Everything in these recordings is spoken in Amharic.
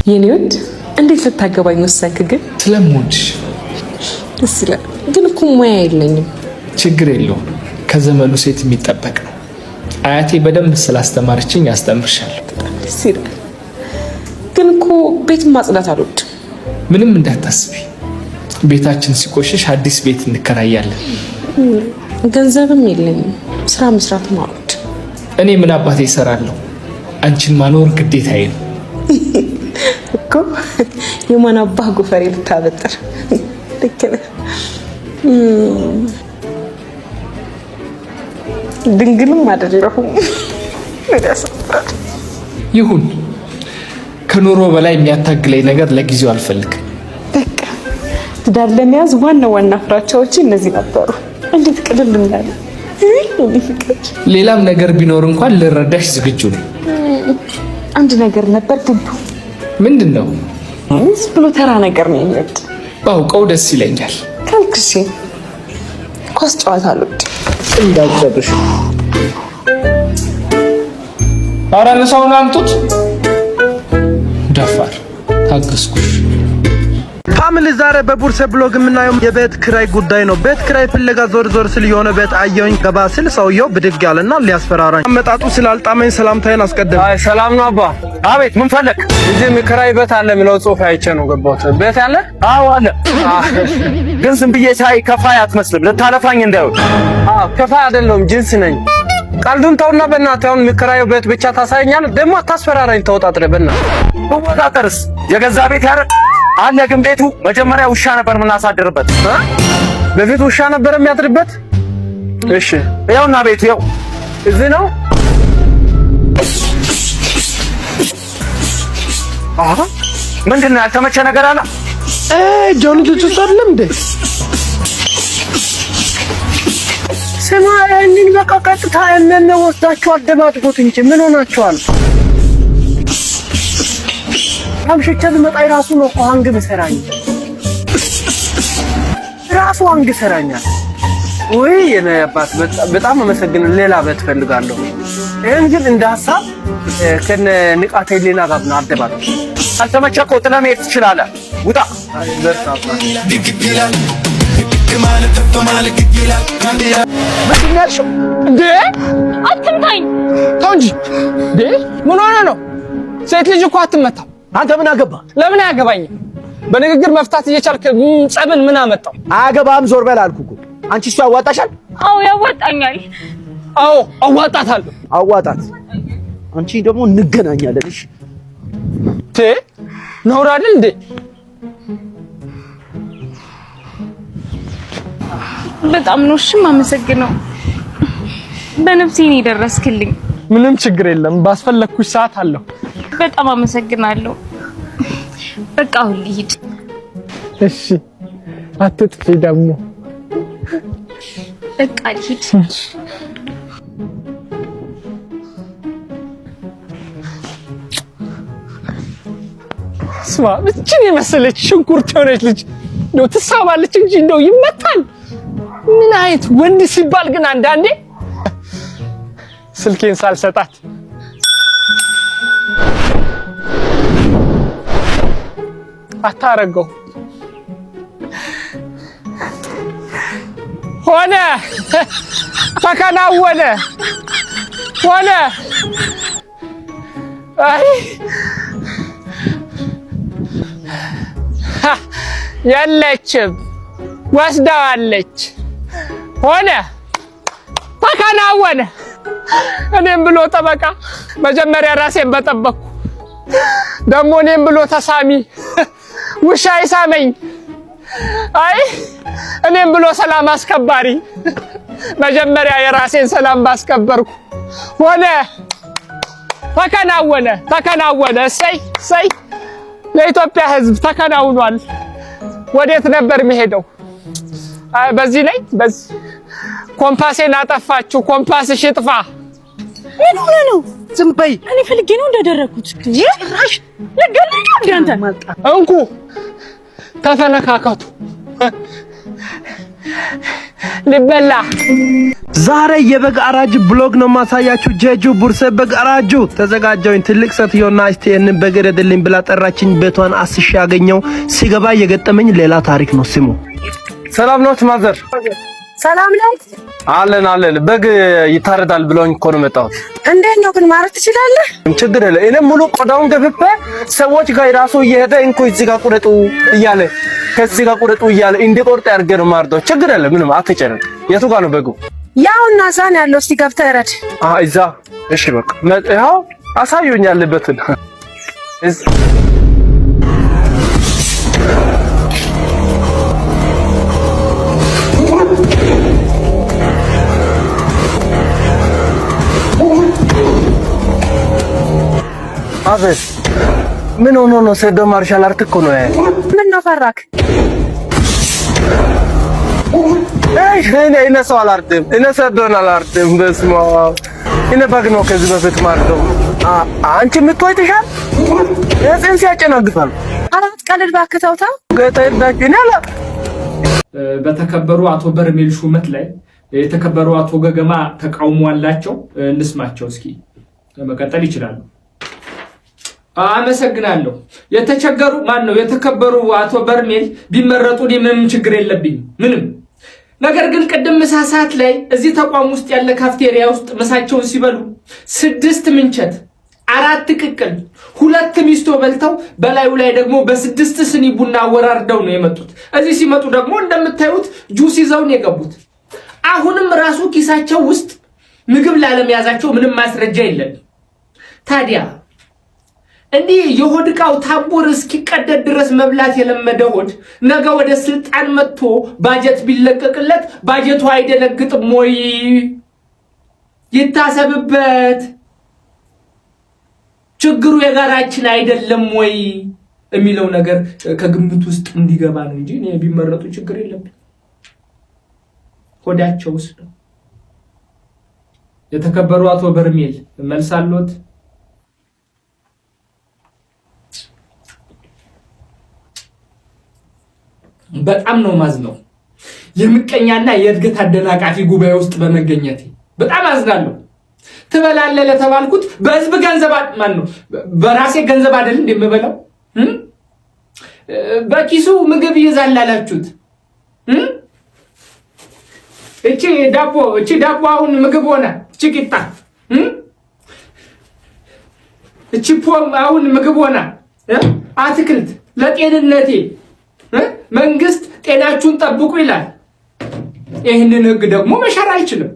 የኔውድ እንዴት ልታገባኝ ወሰንክ? ግን ስለምወድሽ። ደስ ይላል። ግን እኮ ሙያ የለኝም። ችግር የለውም። ከዘመኑ ሴት የሚጠበቅ ነው። አያቴ በደንብ ስላስተማረችኝ ያስተምርሻለሁ። ደስ ይላል። ግን እኮ ቤት ማጽዳት አልወድም። ምንም እንዳታስቢ። ቤታችን ሲቆሽሽ አዲስ ቤት እንከራያለን። ገንዘብም የለኝም። ስራ መስራትም አልወድም። እኔ ምን አባቴ እሰራለሁ? አንቺን ማኖር ግዴታዬ ነው እኮ። የማን አባህ ጎፈሬ ልታበጥር? ልክ ነህ። ድንግልም አይደለሁም። ይሁን። ከኑሮ በላይ የሚያታግለኝ ነገር ለጊዜው አልፈልግም። በቃ ትዳር ለመያዝ ዋና ፍራቻዎች እነዚህ ነበሩ። እንዴት ቅልል እንዳለ። ሌላም ነገር ቢኖር እንኳን ልረዳሽ ዝግጁ ነኝ። አንድ ነገር ነበር ግን ምንድነው? ብሎ ተራ ነገር ነው የሚወድ። ባውቀው ደስ ይለኛል። ካልክሽ ኳስ ጨዋታ አልወድም። እንዳትጨርሽ። ኧረ ንሳውን አምጡት። ደፋር ታገስኩሽ። ፋሚሊ ዛሬ በቡርሴ ብሎግ የምናየው የቤት ክራይ ጉዳይ ነው። ቤት ክራይ ፍለጋ ዞር ስል የሆነ ቤት አየሁኝ። ገባ ስል ሰውየው ብድግ ያለና ሊያስፈራራኝ አመጣጡ ስላልጣመኝ ሰላምታዬን አስቀደም። አይ ሰላም ነው አባ። አቤት ምን ፈለክ? እዚህ ክራይ ቤት አለ የሚለው ጽሑፍ አይቼ ነው ገባሁት። ቤት አለ? አዎ አለ። ግን ዝም ብዬ ሳይ ከፋይ አትመስልም። ልታለፋኝ እንዳይሆን። ከፋይ አይደለም ጅንስ ነኝ። ቀልዱን ተውና በእናትህ አሁን የሚከራየው ቤት ብቻ ታሳየኛለህ። ደግሞ አታስፈራራኝ። ተወጣጥረህ በእናትህ። ወጣጥርስ የገዛ ቤት ያረ አለ። ግን ቤቱ መጀመሪያ ውሻ ነበር የምናሳድርበት። በፊት ውሻ ነበር የሚያድርበት? እሺ ይኸውና ቤቱ ይኸው እዚህ ነው። ምንድን ነው ያልተመቸ ነገር አለ? ጆኒ ልጅ አይደለም እንዴ? ስማ ያንን በቃ ቀጥታ እነነ ወስዳችሁ አደባድቡት እንጂ ምን ሆናችኋል? አምሽቼ ልመጣ ራሱ ነው እኮ አንግ መሰራኝ ራሱ አንግ ሰራኛል። ወይ የኔ አባት በጣም አመሰግናለሁ። ሌላ ቤት ፈልጋለሁ። ይሄን ግን እንደ ሐሳብ ከነ ንቃተ ሌላ ጋር ነው አደባድቡ። ካልተመቸ እኮ ጥለህ መሄድ ትችላለህ። ውጣ። ምንድነው እንዴ? አትምታኝ። ተው እንጂ እንዴ! ምን ሆነ ነው? ሴት ልጅ እኮ አትመታም። አንተ ምን አገባ? ለምን አያገባኝም? በንግግር መፍታት እየቻልክ ጸብን ምን አመጣው? አያገባም። ዞር በል አልኩህ እኮ። አንቺ እሱ ያዋጣሻል? አዎ ያዋጣኛል። አዎ አዋጣታለሁ። አዋጣት። አንቺ ደግሞ እንገናኛለን። እሺ ነውር አይደል እንዴ? በጣም ነው እሺ የማመሰግነው። በነፍሴ ነው የደረስክልኝ። ምንም ችግር የለም። ባስፈለኩሽ ሰዓት አለሁ። በጣም አመሰግናለሁ። በቃ አሁን ልሂድ። እሺ አትጥፊ ደግሞ። በቃ ልሂድ። ስማ ብቻን የመሰለች ሽንኩርት የሆነች ልጅ ነው ትሳባለች እንጂ እንደው ይመታል። ምን አይነት ወንድ ሲባል ግን አንዳንዴ ስልኬን ሳልሰጣት አታረገው ሆነ ተከናወነ ሆነ። አይ የለችም ወስዳዋለች። ሆነ ተከናወነ። እኔም ብሎ ጠበቃ መጀመሪያ ራሴን በጠበቅኩ ደግሞ እኔም ብሎ ተሳሚ ውሻ ይሳመኝ። አይ እኔም ብሎ ሰላም አስከባሪ መጀመሪያ የራሴን ሰላም ባስከበርኩ። ሆነ ተከናወነ። እሰይ ለኢትዮጵያ ሕዝብ ተከናውኗል። ወዴት ነበር የሚሄደው? አይ በዚህ ኮምፓሴን አጠፋችሁ። ኮምፓስሽ ይጥፋ። ምን ሆነ ነው? ዝም በይ። እኔ ፈልጌ ነው እንዳደረኩት። ጭራሽ ለገልኝ አንተ እንኩ ተፈነካከቱ። ልበላ ዛሬ የበግ አራጅ ብሎግ ነው ማሳያችሁ። ጀጁ ቡርሰ በግ አራጁ ተዘጋጀውኝ። ትልቅ ሴትዮና እስቲ እንን በግ ረድልኝ ብላ ጠራችኝ። ቤቷን አስሽ ያገኘው ሲገባ የገጠመኝ ሌላ ታሪክ ነው። ስሙ። ሰላም ነው ማዘር? ሰላም ነው አለን። በግ ይታረዳል ብለውኝ እኮ ነው መጣሁት። እንዴት ነው ግን ማረድ ትችላለህ? ችግር የለ። እኔ ሙሉ ቆዳውን ገፍፌ ሰዎች ጋር ራሱ እየሄደ እንኮ እዚህ ጋር ቁረጡ እያለ ከዚህ ጋር ቁረጡ እያለ እንዲቆርጥ ያርገ ነው ማርደው። ችግር የለ። ምንም አትጨነቅ። የቱ ጋር ነው በጉ? ያውና ዛን ያለው እስቲ ገብተህ እረድ። እዛ። እሺ በቃ ይኸው አሳዩኝ ያለበትን አቤት። ምን ሆኖ ነው? ሰዶ ማርሻል አርት እኮ ነው። ምን ነው ፈራክ? እኔ ሰው አላርድም። እኔ ሰዶን አላርድም። በስመ አብ። እኔ በግ ነው ከዚህ በፊት ማርደው። አንቺ የምትወይተሻል ጽንስ ያጨናግፋል። አራት ቀልድ እባክህ ተው ተው። ገጠይዳችን ያለ በተከበሩ አቶ በርሜል ሹመት ላይ የተከበሩ አቶ ገገማ ተቃውሞ አላቸው። እንስማቸው እስኪ። መቀጠል ይችላሉ። አመሰግናለሁ። የተከበሩ አቶ በርሜል ቢመረጡ ምንም ችግር የለብኝም ምንም። ነገር ግን ቅድም ምሳ ሰዓት ላይ እዚህ ተቋም ውስጥ ያለ ካፍቴሪያ ውስጥ ምሳቸውን ሲበሉ 6 ምንቸት 4 ቅቅል 2 ሚስቶ በልተው በላዩ ላይ ደግሞ በ6 ስኒ ቡና አወራርደው ነው የመጡት። እዚህ ሲመጡ ደግሞ እንደምታዩት ጁስ ይዘው ነው የገቡት። አሁንም ራሱ ኪሳቸው ውስጥ ምግብ ላለመያዛቸው ምንም ማስረጃ የለም። ታዲያ እንዲህ የሆድቃው ታቦር እስኪቀደድ ድረስ መብላት የለመደ ሆድ ነገ ወደ ስልጣን መጥቶ ባጀት ቢለቀቅለት ባጀቱ አይደነግጥም ወይ? ይታሰብበት። ችግሩ የጋራችን አይደለም ወይ የሚለው ነገር ከግምት ውስጥ እንዲገባ ነው እንጂ እኔ ቢመረጡ ችግር የለብኝ። ሆዳቸው ውስጥ ነው። የተከበሩ አቶ በርሜል መልስ አለዎት? በጣም ነው ማዝነው የምቀኛና የእድገት አደናቃፊ ጉባኤ ውስጥ በመገኘቴ በጣም አዝናለሁ። ትበላለህ ለተባልኩት በህዝብ ገንዘብ ማን ነው በራሴ ገንዘብ አይደል እንደምበላው? በኪሱ ምግብ ይዛል አላችሁት። እቺ ዳቦ አሁን ምግብ ሆነ። እቺ ቂጣ እቺ ፖም አሁን ምግብ ሆነ። አትክልት ለጤንነቴ መንግስት ጤናችሁን ጠብቁ ይላል። ይህንን ህግ ደግሞ መሻር አይችልም።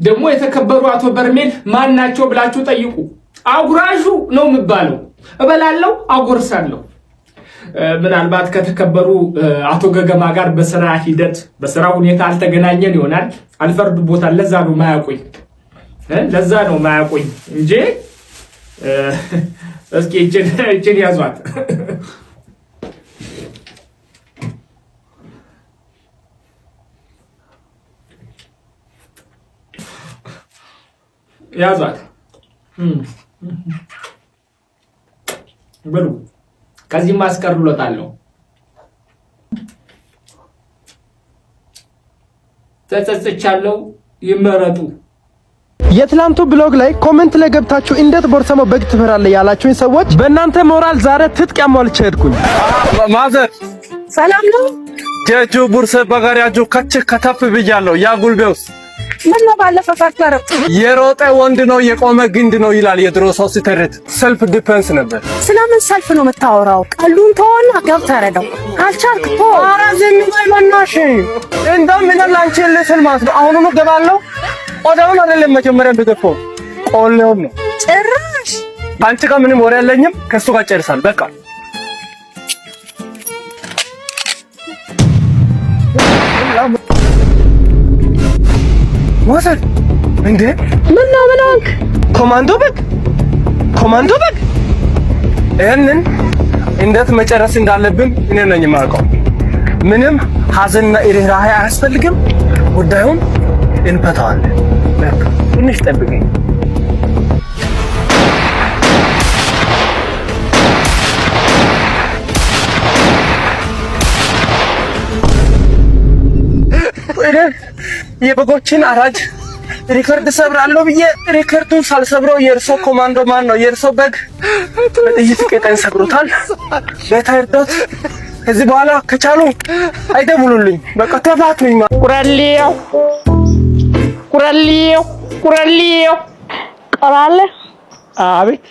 ደግሞ የተከበሩ አቶ በርሜል ማን ናቸው ብላችሁ ጠይቁ። አጉራሹ ነው የሚባለው። እበላለሁ፣ አጎርሳለሁ። ምናልባት ከተከበሩ አቶ ገገማ ጋር በስራ ሂደት በስራ ሁኔታ አልተገናኘን ይሆናል። አልፈርድቦታል። ለዛ ነው ማያቆኝ እንጂ እስኪ እችን ያዟት። ብሉ። ከዚህ ማስቀርሎታለሁ። ተጸጽቻለሁ። ይመረጡ። የትላንቱ ብሎግ ላይ ኮሜንት ላይ ገብታችሁ እንዴት ቦርሰሞ በግ ትፈራለህ ያላችሁኝ ሰዎች በእናንተ ሞራል ዛሬ ትጥቅ ያሟልቼ ሄድኩኝ። ማዘር ሰላም ነው? ጀጁ ቡርሰ በጋሪያጁ ከተፍ ብያለሁ። ያ ጉልቤውስ ምን ነው ባለፈው ፈርተረው የሮጠ ወንድ ነው የቆመ ግንድ ነው ይላል የድሮ ሰው ሲተርት። ሰልፍ ዲፌንስ ነበር። ስለምን ሰልፍ ነው የምታወራው? ቀሉን ተወና ገብተህ ረዳው። ካልቻልክ ቶ ኧረ ዝም በይ በእናትሽ። እንደው ምን ላንቺ ልስል ማለት ነው። አሁኑኑ ገባለሁ። ቆዳውን አይደለም መጀመሪያ እንደገፈው ቆሌውን ነው። ጭራሽ አንቺ ጋር ምንም ወሬ የለኝም። ከሱ ጋር ጨርሳል። በቃ ወሰድ እንዴ! ምን ነው ምን ሆንክ? ኮማንዶ በግ ይሄንን እንዴት መጨረስ እንዳለብን እኔ ነኝ የማውቀው። ምንም ሐዘንና ርህራሄ አያስፈልግም። ጉዳዩን እንፈታዋለን። ትንሽ ጠብቀኝ። እኔ የበጎችን አራጅ ሪከርድ ሰብራለሁ ብዬ ሪከርዱን ሳልሰብረው የእርሶ ኮማንዶ ማን ነው የእርሶ በግ በጥይት ቀጠን ሰብሮታል። ለታርዶት ከዚህ በኋላ ከቻሉ አይደውሉልኝ። በቃ ተፋቱኝ። ቁራሌው ቆራለ አቤት።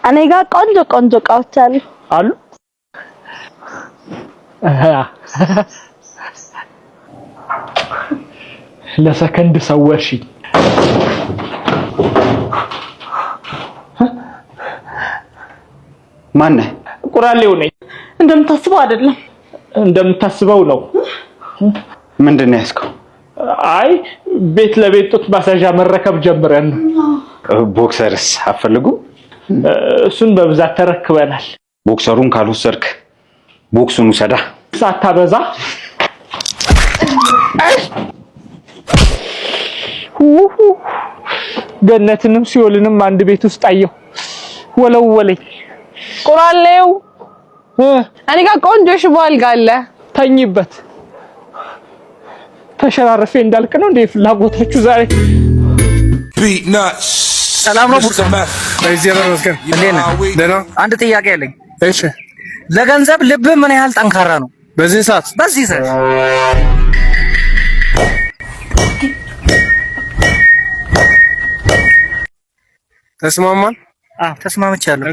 እኔ ጋር ቆንጆ እቃዎች አሉ። ለሰከንድ ሰወርሽ። ማን ነህ? ቁራሌው ነኝ። እንደምታስበው አይደለም። እንደምታስበው ነው። ምንድን ነው ያዝከው? አይ ቤት ለቤት ጡት ማሳዣ መረከብ ጀምረን ነው። ቦክሰርስ አፈልጉ? እሱን በብዛት ተረክበናል። ቦክሰሩን ካልወሰድክ ቦክሱን ውሰዳ። ሳታበዛ ገነትንም ሲኦልንም አንድ ቤት ውስጥ አየሁ። ወለወለኝ። ቁራሌው እኔ ጋር ቆንጆ ሽቦ አልጋ አለ። ተኝበት። ተሸራርፌ እንዳልክ ነው እንደ ፍላጎታችሁ ዛሬ። ሰላም ነው ቡርሳ? በዚህ በረስከ እንዴና ደና አንድ ጥያቄ አለኝ። እሺ ለገንዘብ ልብ ምን ያህል ጠንካራ ነው? በዚህ ሰዓት ተስማማን? ተስማምቻለሁ።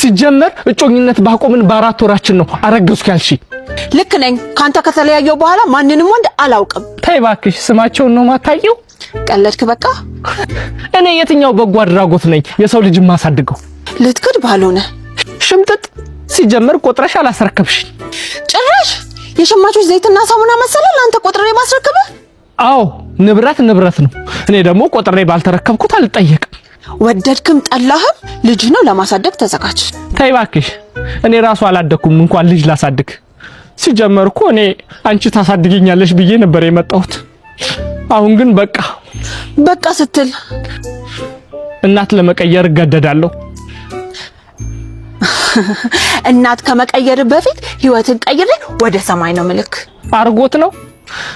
ሲጀመር እጮኝነት ባቆምን በ4 ወራችን ነው አረገዝኩ ያልሽ። ልክ ነኝ። ካንተ ከተለያየው በኋላ ማንንም ወንድ አላውቅም። ተይ እባክሽ፣ ስማቸውን ነው ማታየው። ቀለድክ በቃ። እኔ የትኛው በጎ አድራጎት ነኝ የሰው ልጅ ማሳድገው? ልትክድ ባልሆነ ሽምጥጥ። ሲጀመር ቆጥረሽ አላስረከብሽ። ጭራሽ የሸማቾች ዘይትና ሳሙና መሰለህ አንተ ቆጥሬ ማስረከበ? አዎ ንብረት ነው። እኔ ደግሞ ቆጥሬ ባልተረከብኩት አልጠየቅም። ወደድክም ጠላህም ልጅ ነው ለማሳደግ ተዘጋጅ። ተይ እባክሽ፣ እኔ ራሱ አላደኩም እንኳን ልጅ ላሳድግ። ሲጀመር እኮ እኔ አንቺ ታሳድጊኛለሽ ብዬ ነበር የመጣሁት። አሁን ግን በቃ ስትል እናት ለመቀየር እገደዳለሁ። እናት ከመቀየር በፊት ህይወትን ቀይሬ ወደ ሰማይ ነው ምልክ። አርጎት ነው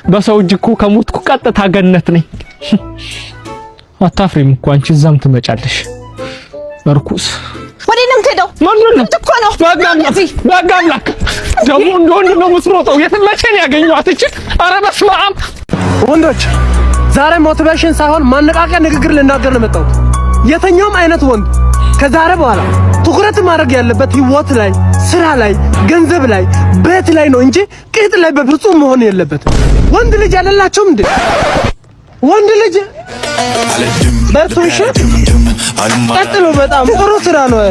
በሰው እጅ እኮ ከሞትኩ ቀጥታ ገነት ነኝ። አታፍሪም እኮ አንቺ እዛም ትመጫለሽ። እርኩስ ወዴት ነው የምትሄደው? ማንነው እኮ ነው ባጋምላክ ደግሞ እንደወንድ ነው የምትሮጠው። የትመቸን ያገኘኋት እቺ። ኧረ በስመ አብ። ወንዶች ዛሬ ሞቲቬሽን ሳይሆን ማነቃቂያ ንግግር ልናገር ነው የመጣሁት። የትኛውም አይነት ወንድ ከዛሬ በኋላ ትኩረት ማድረግ ያለበት ህይወት ላይ፣ ስራ ላይ፣ ገንዘብ ላይ፣ ቤት ላይ ነው እንጂ ቅጥ ላይ በፍጹም መሆን የለበትም። ወንድ ልጅ አይደላችሁም እንዴ? ወንድ ልጅ በርቱሽ ቀጥሉ። በጣም ጥሩ ስራ ነው።